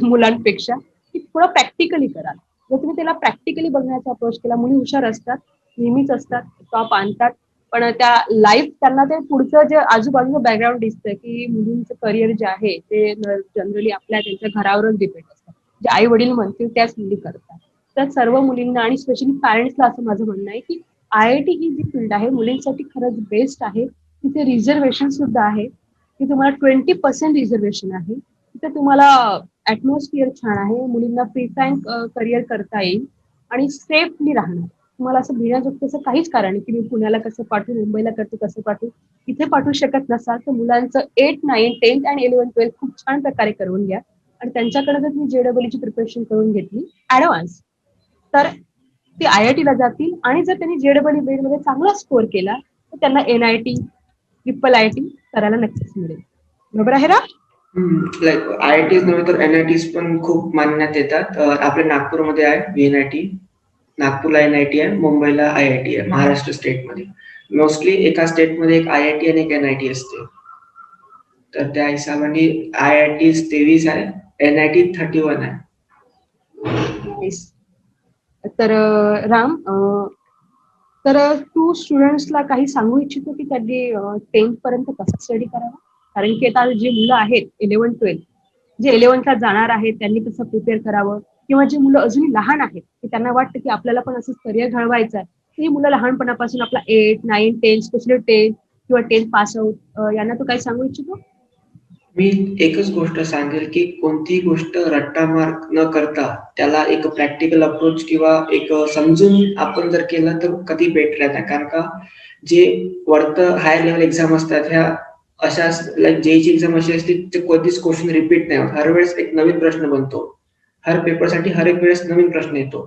मुलांपेक्षा, की थोडं प्रॅक्टिकली करा. जर तुम्ही त्याला प्रॅक्टिकली बघण्याचा अप्रोच केला, मुली हुशार असतात, नेहमीच असतात, टॉप आणतात. पण त्या लाईफ त्यांना ते पुढचं जे आजूबाजूचं बॅकग्राऊंड दिसतं की मुलींचं करिअर जे आहे ते जनरली आपल्या त्यांच्या घरावरच डिपेंड असतं. जे आई वडील म्हणतील त्याच मुली करतात. तर सर्व मुलींना आणि स्पेशली पॅरेंट्सला असं माझं म्हणणं आहे की IIT ही जी फील्ड आहे मुलींसाठी खरंच बेस्ट आहे. तिथे रिझर्वेशन सुद्धा आहे, की तुम्हाला 20% रिझर्वेशन आहे. तिथे तुम्हाला ऍटमॉस्फिअर छान आहे, मुलींना फ्री फ्रँक करिअर करता येईल आणि सेफली राहणार. तुम्हाला असं भिण्याचं तसं काहीच कारण नाही की मी पुण्याला कसं पाठवू, मुंबईला करते कसं पाठवू. इथे पाठवू शकत नसाल तर मुलांचं 8, 9, 10 आणि 11, 12 खूप छान प्रकारे करून घ्या. आणि त्यांच्याकडे जर तुम्ही JEE ची प्रिपरेशन करून घेतली ऍडव्हान्स, तर ते IIT ला जातील. आणि जर त्यांनी JEE बेड मध्ये चांगला स्कोअर केला तर त्यांना NIT, IIIT करायला नक्कीच मिळेल. बरोबर आहे ना? लाईक IITs नव्हे तर NITs पण खूप मानण्यात येतात. आपल्या नागपूरमध्ये आहे VNIT, नागपूरला NIT आहे, मुंबईला IIT आहे, महाराष्ट्र स्टेटमध्ये. मोस्टली एका स्टेटमध्ये एक IIT आणि एक NIT असते. तर त्या हिशोबाने IIT 23 आहे, NIT 31 आहे. Nice. तर राम, तर तू स्टुडंट्सला काही सांगू इच्छितो की त्यांनी 10th पर्यंत कसं स्टडी करावं? कारण की आता जी मुलं आहेत 11, 12, जे 11th ला जाणार आहेत त्यांनी कसं प्रिपेअर करावं, किंवा जी मुलं अजूनही लहान आहेत की त्यांना वाटतं की आपल्याला पण असंच करिअर घडवायचं आहे, ही मुलं लहानपणापासून आपला 8, 9, 10 स्पेशली 10 किंवा 10 पास आउट यांना तू काय सांगू इच्छितो? मी एकच गोष्ट सांगेल की कोणतीही गोष्ट रट्टामार न करता त्याला एक प्रॅक्टिकल अप्रोच किंवा एक समजून आपण जर केलं तर कधी बेटर आहे. कारण का जे वरतं हायर लेवल एक्झाम असतात ह्या अशा, लाईक जेईची एक्झाम अशी असते ते कधीच क्वेश्चन रिपीट नाही होत. हर वेळेस एक नवीन प्रश्न बनतो. हर पेपरसाठी हर एक वेळेस नवीन प्रश्न येतो.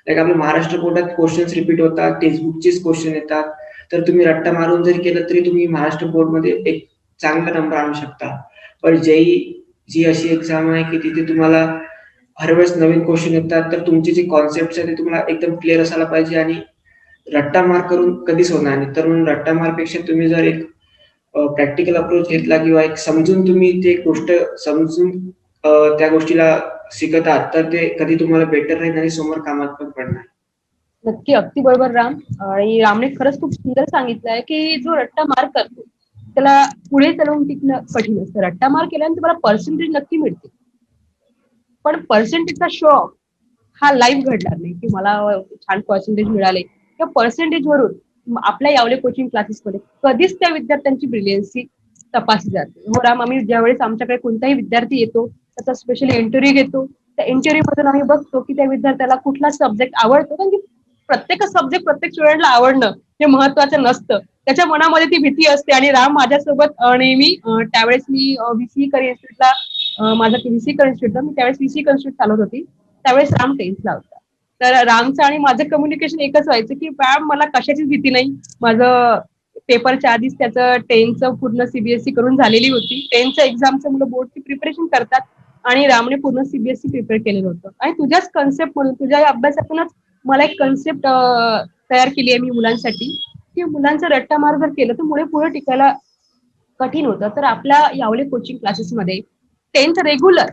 लाईक आपल्या महाराष्ट्र बोर्डात क्वेश्चन्स रिपीट होतात, टेक्स्टबुकचेच क्वेश्चन येतात. तर तुम्ही रट्टा मारून जरी केलं तरी तुम्ही महाराष्ट्र बोर्डमध्ये एक चांगला नंबर आणू शकता. पण जी अशी एक्झाम आहे की तिथे तुम्हाला हर वेळेस नवीन क्वेश्चन येतात, तर तुमचे जे कॉन्सेप्ट आहे ते तुम्हाला एकदम क्लिअर असायला पाहिजे आणि रट्टा मार करून कधीच होणार नाही. तर म्हणून रट्टा मारपेक्षा तुम्ही जर एक प्रॅक्टिकल अप्रोच घेतला किंवा एक समजून तुम्ही ते गोष्ट समजून त्या गोष्टीला शिकत आहात, तर ते कधी तुम्हाला बेटर राहील आणि समोर कामात पण पडणार. नक्की, अगदी बरोबर राम. आणि रामने खरंच खूप सुंदर सांगितलंय की जो रट्टा मार करतो त्याला पुढे चालवून टिकणं कठीण असतं. रट्टा मार केल्याने तुम्हाला पर्सेंटेज नक्की मिळते, पण पर्सेंटेजचा शो ऑफ हा लाईव्ह घडणार नाही की मला छान पर्सेंटेज मिळाले. त्या पर्सेंटेजवरून आपल्या यावले कोचिंग क्लासेसमध्ये कधीच त्या विद्यार्थ्यांची ब्रिलियन्सी तपासली जाते. हो राम, आम्ही ज्यावेळेस आमच्याकडे कोणताही विद्यार्थी येतो त्याचा स्पेशली इंटरव्ह्यू घेतो. त्या इंटरव्ह्यू मधून आम्ही बघतो की त्या विद्यार्थ्याला कुठला सब्जेक्ट आवडतो, कारण की प्रत्येक सब्जेक्ट प्रत्येक स्टुडंटला आवडणं हे महत्वाचं नसतं. त्याच्या मनामध्ये ती भीती असते. आणि राम माझ्यासोबत नेहमी त्यावेळेस मी VC करिअर इन्स्टिट्यूटला माझा VC करिअर इन्स्टिट्यूट मी त्यावेळेस VC करिअर इन्स्टिट्यूट चालवत होती. त्यावेळेस राम 10th होता. तर रामचं आणि माझं कम्युनिकेशन एकच व्हायचं की मॅम मला कशाचीच भीती नाही. माझं पेपरच्या आधीच त्याचं 10th पूर्ण CBSE करून झालेली होती. 10th एक्झामचं मुलं बोर्डची प्रिपरेशन करतात आणि रामने पूर्ण CBSE प्रिपेअर केलेलं होतं. आणि तुझ्याच कन्सेप्ट म्हणून तुझ्या या अभ्यासातूनच मला एक कन्सेप्ट तयार केली आहे मी मुलांसाठी, की मुलांचा रट्टा मार जर केलं तर मुळे पुढे टिकायला कठीण होतं. तर आपल्या यावले कोचिंग क्लासेसमध्ये 10th regular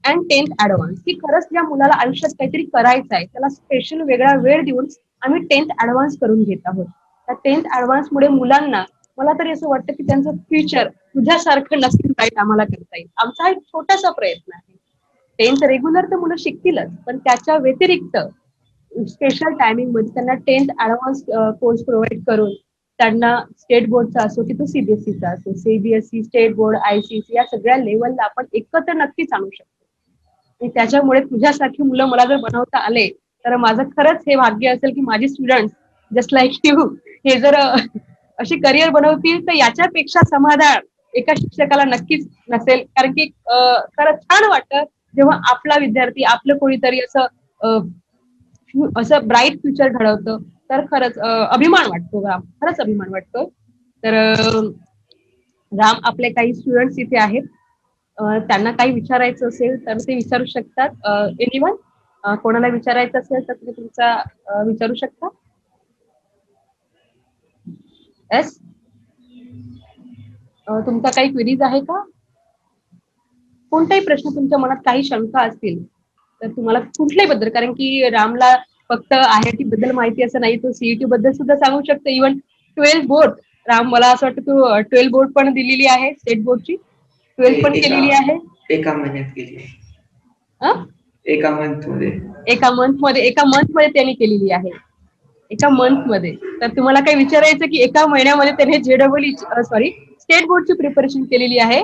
and 10th advance की खरंच ज्या मुलाला आयुष्यात काहीतरी करायचं आहे त्याला स्पेशल वेगळा वेळ देऊन आम्ही 10th ऍडव्हान्स करून घेत आहोत. त्या 10th ऍडव्हान्स मुळे मुलांना मला तरी असं वाटतं की त्यांचं फ्युचर तुझ्यासारखं नक्की ब्राईट आम्हाला करता येईल. आमचा एक छोटासा प्रयत्न आहे. 10th रेग्युलर तर मुलं शिकतीलच, पण त्याच्या व्यतिरिक्त स्पेशल टायमिंग मध्ये त्यांना 10th ऍडव्हान्स कोर्स प्रोव्हाइड करून त्यांना स्टेट बोर्डचा असो की तो CBSEचा असो, CBSE, स्टेट बोर्ड, ICSE या सगळ्या लेवलला आपण एकत्र नक्कीच आणू शकतो. आणि त्याच्यामुळे तुझ्यासारखी मुलं मला जर बनवता आले तर माझं खरंच हे भाग्य असेल की माझी स्टुडंट जस्ट लाईक यू हे जर अशी करिअर बनवतील तर याच्यापेक्षा समाधान एका शिक्षकाला नक्कीच नसेल. कारण की खरंच छान वाटतं जेव्हा आपला विद्यार्थी आपलं कोणीतरी असं ब्राईट फ्युचर घडवतं. तर खरंच अभिमान वाटतो राम, खरंच अभिमान वाटतो. तर राम, आपले काही स्टुडंट्स इथे आहेत. त्यांना काही विचारायचं असेल तर ते विचारू शकतात. एनिवन कोणाला विचारायचं असेल तर तुम्ही तुमचा विचारू शकता. येस, तुमचा काही क्वेरीज आहे का? कोणताही प्रश्न तुमच्या मनात काही शंका असतील तर तुम्हाला कुठल्याही बद्दल, कारण की रामला फक्त IIT बद्दल माहिती असं नाही, तो CET बद्दल सुद्धा सांगू शकतो. इव्हन 12 बोर्ड, राम मला असं वाटतं तू 12 बोर्ड पण दिलेली आहे, स्टेट बोर्डची 12 पण केलेली आहे. एका महिन्यात केली. अं? एका मंथ मध्ये एका मंथ मध्ये त्यांनी केलेली आहे. एका मंथ मध्ये. तर तुम्हाला काही विचारायचं की एका महिन्यामध्ये त्याने स्टेट बोर्डची प्रिपरेशन केलेली आहे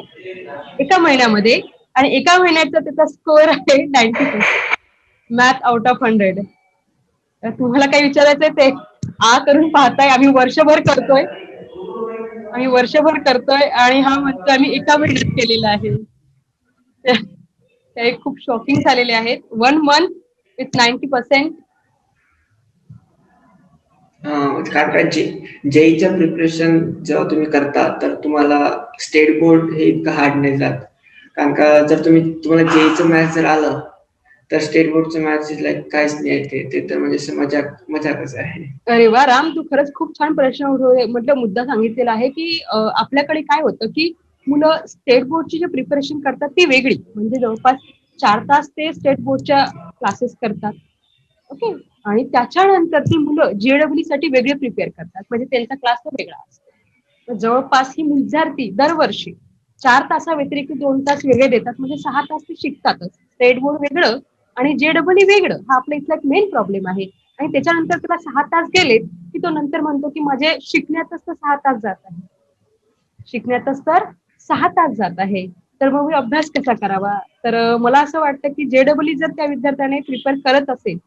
एका महिन्यामध्ये. आणि एका महिन्याचा त्याचा स्कोअर आहे 90%, मॅथ आउट ऑफ 100. तर तुम्हाला काही विचारायचंय ते करून पाहताय. आम्ही वर्षभर करतोय आणि हा म्हणतो आम्ही एका महिन्यात केलेला आहे. ते खूप शॉकिंग झालेले आहेत. 1 month विथ 90%. कारण का जेईचं प्रिपरेशन जेव्हा तुम्ही करता तर तुम्हाला स्टेट बोर्ड हे इतकं हार्ड नाही जात. कारण का जर तुम्हाला जेईचं मॅथ्स जर आलं तर स्टेट बोर्डचं मॅथ्स लाईक काहीच नाही. ते तर म्हणजे असं मजाकच आहे. अरे वा राम, तू खरंच खूप छान प्रश्न म्हटलं मुद्दा सांगितलेला आहे की आपल्याकडे काय होतं की मुलं स्टेट बोर्डची जे प्रिपरेशन करतात ती वेगळी, म्हणजे जवळपास 4 तास ते स्टेट बोर्डच्या क्लासेस करतात. ओके. आणि त्याच्यानंतर ती मुलं JEE साठी वेगळे प्रिपेअर करतात, म्हणजे त्यांचा क्लास वेगळा असतो. जवळपास ही विद्यार्थी दरवर्षी 4 तासा व्यतिरिक्त 2 तास वेगळे देतात, म्हणजे 6 तास ते शिकतातच. स्टेट बोर्ड वेगळं आणि JEE वेगळं, हा आपला इथला एक मेन प्रॉब्लेम आहे. आणि त्याच्यानंतर तुला 6 तास गेले की तो नंतर म्हणतो की माझे शिकण्यातच तर 6 तास जात आहे, शिकण्यातच तर 6 तास जात आहे. तर मग मी अभ्यास कसा करावा? तर मला असं वाटतं की JEE जर त्या विद्यार्थ्याने प्रिपेअर करत असेल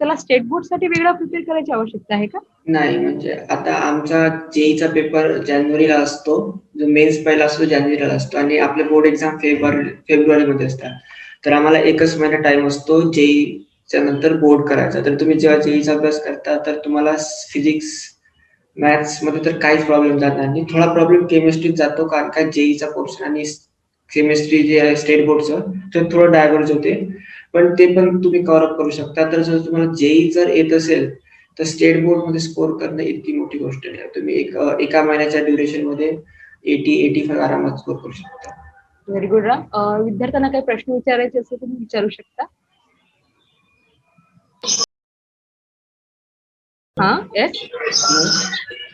त्याला स्टेट बोर्ड साठी वेगळा प्रिपेअर करायची आवश्यकता आहे का? नाही, म्हणजे आता आमचा जेईचा पेपर जानेवारीला असतो, जो मेन्स पहिला असतो जानेवारीला असतो आणि आपले बोर्ड एक्झाम फेब्रुवारीमध्ये असतात. तर आम्हाला एकच महिना टाइम असतो जेईच्या नंतर बोर्ड करायचा. तर तुम्ही जेव्हा जेईचा अभ्यास करता तर तुम्हाला फिजिक्स मॅथ्स मध्ये तर काहीच प्रॉब्लेम जात नाही. थोडा प्रॉब्लेम केमिस्ट्रीत जातो, कारण का जेईचा पोर्शन आणि केमिस्ट्री जे आहे स्टेट बोर्डचं तर थोडं डायव्हर्ज होते, पण ते पण तुम्ही कव्हर अप करू शकता. तर जर तुम्हाला जेई जर येत असेल तर स्टेट बोर्ड मध्ये स्कोर करणं इतकी मोठी गोष्ट नाही. तुम्ही एका महिन्याच्या ड्युरेशन मध्ये 80-85 आरामात स्कोर करू शकता. Very good Ram. विद्यार्थ्यांना काही प्रश्न विचारायचे असेल तुम्ही विचारू शकता. हा, येस,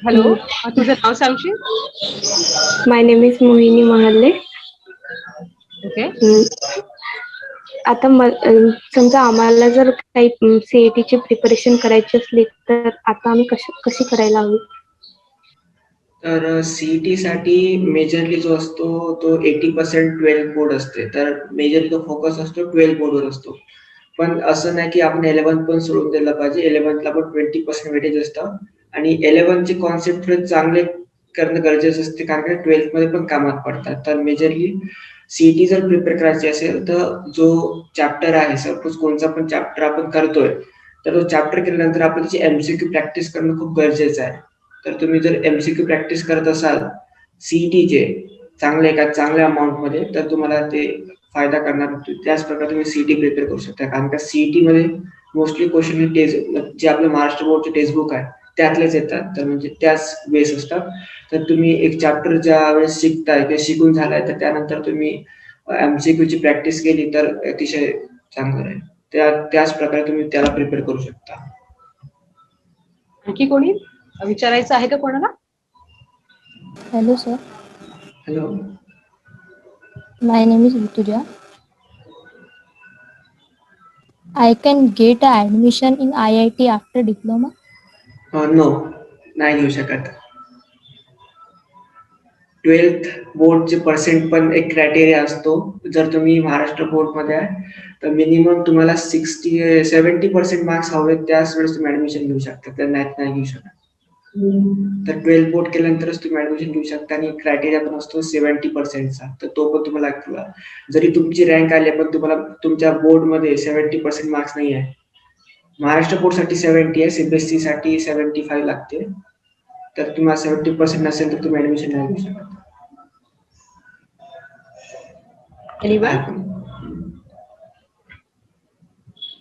हॅलो, तुझं नाव सांगशील? My name is Mohini Mahalle. Okay. आता समजा आम्हाला जर काही सीईटीची प्रिपरेशन करायची असली तर आता आम्ही कशी करायला हवी? तर सीईटी साठी मेजरली जो असतो तो 80% 12 बोर्ड असते. तर मेजरली तो फोकस असतो 12 बोर्डवर असतो. पण असं नाही की आपण 11 पण सोडून द्यायला पाहिजे. 11ला पण 20% वेटेज असतं आणि 11चे कॉन्सेप्ट थोडे चांगले करणं गरजेचं असते कारण की 12th मध्ये पण कामात पडतात. तर मेजरली सीईटी जर प्रिपेअर करायची असेल तर जो चॅप्टर आहे, सपोज कोणता पण चॅप्टर आपण करतोय, तर तो चॅप्टर केल्यानंतर आपण त्याची एमसीक्यू प्रॅक्टिस करणं खूप गरजेचं आहे. तर तुम्ही जर एमसीक्यू प्रॅक्टिस करत असाल सीईटीचे चांगल्या अमाऊंटमध्ये, तर तुम्हाला ते फायदा करणार होते. त्याच प्रकारे तुम्ही सीईटी प्रिपेअर करू शकता कारण का सीईटी मध्ये मोस्टली क्वेश्चन हे जे आपलं महाराष्ट्र बोर्डचे टेक्स्टबुक आहे त्यातलेच येतात. तर म्हणजे त्याच बेस असतात. तर तुम्ही एक चॅप्टर ज्या वेळेस शिकताय ते शिकून झालाय तर त्यानंतर तुम्ही एमसीक्यू ची प्रॅक्टिस केली तर अतिशय चांगलं आहे. त्याच प्रकारे तुम्ही त्याला प्रिपेअर करू शकता. आणखी कोणी विचारायचं आहे का कोणाला? Hello, sir. Hello. My name is Rutuja. I can get a admission in IIT after diploma. No, नाही घेऊ शकत. 12th बोर्डचे पर्सेंट पण एक क्रायटेरिया असतो. जर तुम्ही महाराष्ट्र बोर्डमध्ये आहे तर मिनिमम तुम्हाला 70% मार्क्स हवे, त्याच वेळेस तुम्ही ऍडमिशन घेऊ शकता. तर नाही घेऊ शकत. तर 12th बोर्ड केल्यानंतरच तुम्ही ऍडमिशन घेऊ शकता आणि क्रायटेरिया पण असतो 70%चा. तर तो पण तुम्हाला जरी तुमची रँक आली पण तुम्हाला तुमच्या बोर्डमध्ये 70% मार्क्स नाही आहे. महाराष्ट्र बोर्डसाठी 70 आहे, सीबीएसई साठी 75 लागते. तर तुम्हाला 70% नसेल तर तुम्ही ऍडमिशन नाही घेऊ शकत.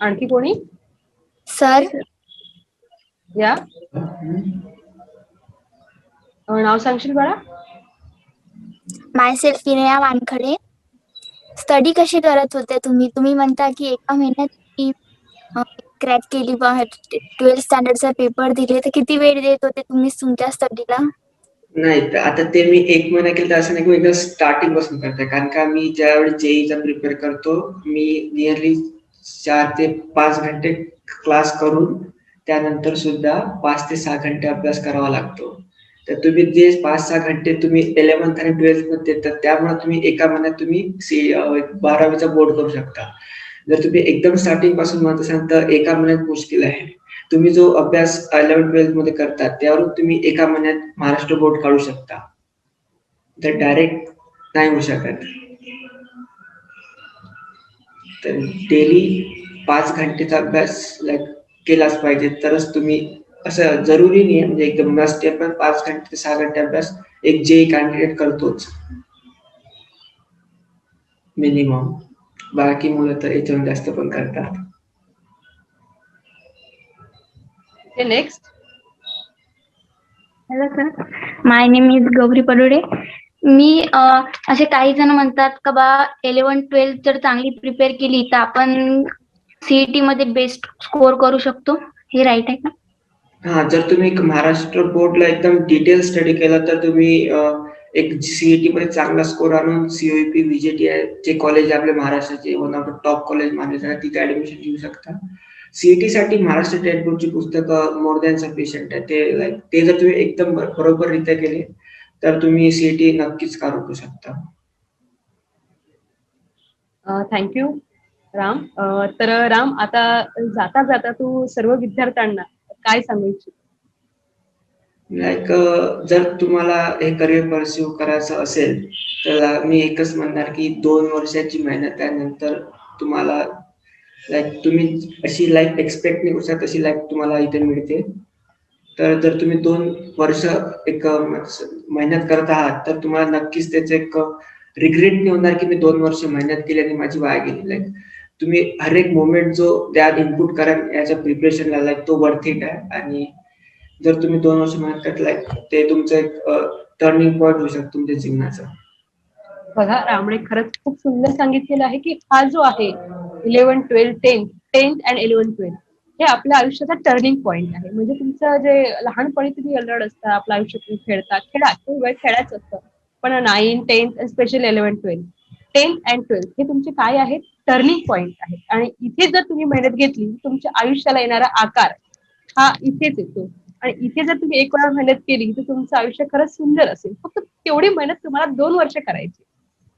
आणखी कोणी? Sir, या नाव सांगशील बाळा? मायसेल्फ विनया वानखडे. स्टडी कशी करत होते तुम्ही? तुम्ही म्हणता की एका महिन्यात क्रॅक केली, 12th स्टँडर्डचा पेपर दिले, तर किती वेळ देत होते तुम्ही तुमच्या स्टडीला? नाही, आता ते मी 1 महिना केलं तर असं नाही की एकदम स्टार्टिंग पासून करतोय. कारण का मी ज्यावेळी जेईचा प्रिपेअर करतो मी नियरली 4 ते 5 घंटे क्लास करून त्यानंतर सुद्धा 5 ते 6 घंटे अभ्यास करावा लागतो. तर तुम्ही जे 5-6 घंटे तुम्ही 11th आणि 12th मध्ये देतात त्यामुळे तुम्ही एका महिन्यात तुम्ही 12वीचा बोर्ड करू शकता. जर तुम्ही एकदम स्टार्टिंग पासून म्हणत असाल तर एका महिन्यात मुश्किल आहे. तुम्ही जो अभ्यास 11th-12th मध्ये करतात त्यावरून तुम्ही एका महिन्यात महाराष्ट्र बोर्ड काढू शकता. तर डायरेक्ट नाही होऊ शकत. तर डेली 5 घंटेचा अभ्यास केलाच पाहिजे तरच तुम्ही, असं जरुरी नाही म्हणजे एकदम मस्ट आहे, पण 5 घंटे ते 6 घंटे अभ्यास एक जे कॅन्डिडेट करतोच मिनिमम. बाकी मुलं तर याच्याहून जास्त पण करतात. Next. Hello sir, my name is Gauri Padode. मी असे काही जण म्हणतात का बा 11-12 जर चांगली प्रिपेअर केली तर आपण सीईटी मध्ये बेस्ट स्कोर करू शकतो. हे राईट आहे का? हा, जर तुम्ही महाराष्ट्र बोर्डला एकदम डिटेल स्टडी केला तर तुम्ही एक सीईटी मध्ये चांगला स्कोर आणून सीओईपी व्हीजेटीआय जे कॉलेज आपल्या महाराष्ट्राचे one of the top college मानले जातात तिथे ऍडमिशन घेऊ शकता. सीईटी साठी महाराष्ट्र स्टेट बोर्डची पुस्तकं मोर दॅन सफिशियंट आहे. ते जर तुम्ही एकदम बरोबररित्या केले तर तुम्ही सीईटी नक्कीच करू शकता. थँक्यू राम. तर राम, आता जाता जाता तू सर्व विद्यार्थ्यांना काय सांगू इच्छित? जर तुम्हाला हे करिअर परस्यू करायचं असेल तर मी एकच म्हणणार की 2 वर्षाची मेहनत त्यानंतर तुम्हाला तुम्ही अशी लाईफ एक्सपेक्ट नाही करू शकत तशी लाईफ तुम्हाला इथे मिळते. तर जर तुम्ही 2 वर्ष एक मेहनत करत आहात तर तुम्हाला नक्कीच त्याचं एक रिग्रेट नाही होणार की मी 2 वर्ष मेहनत केली आणि माझी वाया गेली. तुम्ही हर एक मोमेंट जो त्यात इनपुट कराल याच्या प्रिपरेशनला तो वर्थ इट आहे. आणि जर तुम्ही 2 वर्ष मेहनत करताय ते तुमचं एक टर्निंग पॉईंट होऊ शकतो तुमच्या जीवनाचा. बघा, रामने खरंच खूप सुंदर सांगितलेलं आहे की हा जो आहे 11-12, 10th and 11-12 हे आपल्या आयुष्याचा टर्निंग पॉईंट आहे. म्हणजे तुमचं जे लहानपणी तुम्ही अलरड असता, आपल्या आयुष्यात तुम्ही खेळा, ते वेळ खेळायचं असतं. पण 9, 10th specially 11-12 10th and 12th हे तुमचे काय आहेत, टर्निंग पॉइंट आहेत. आणि इथे जर तुम्ही मेहनत घेतली, तुमच्या आयुष्याला येणारा आकार हा इथेच येतो. आणि इथे जर तुम्ही एक वेळा मेहनत केली तर तुमचं आयुष्य खरंच सुंदर असेल. फक्त तेवढी मेहनत तुम्हाला 2 वर्ष करायची.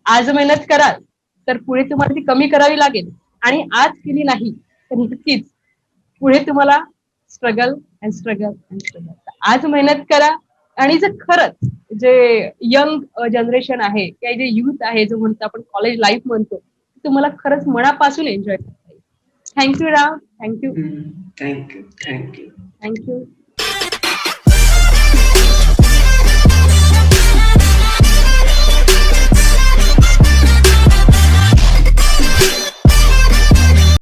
आज मेहनत कराल तर पुढे तुम्हाला ती कमी करावी लागेल, आणि आज केली नाही तर नक्कीच पुढे तुम्हाला struggle and struggle and struggle. आज मेहनत करा, आणि जर खरंच जे यंग जनरेशन आहे किंवा जे युथ आहे, जो म्हणतो आपण कॉलेज लाईफ म्हणतो, तुम्हाला खरंच मनापासून एन्जॉय करता येईल. थँक्यू राव, थँक्यू थँक्यू. थँक्यू.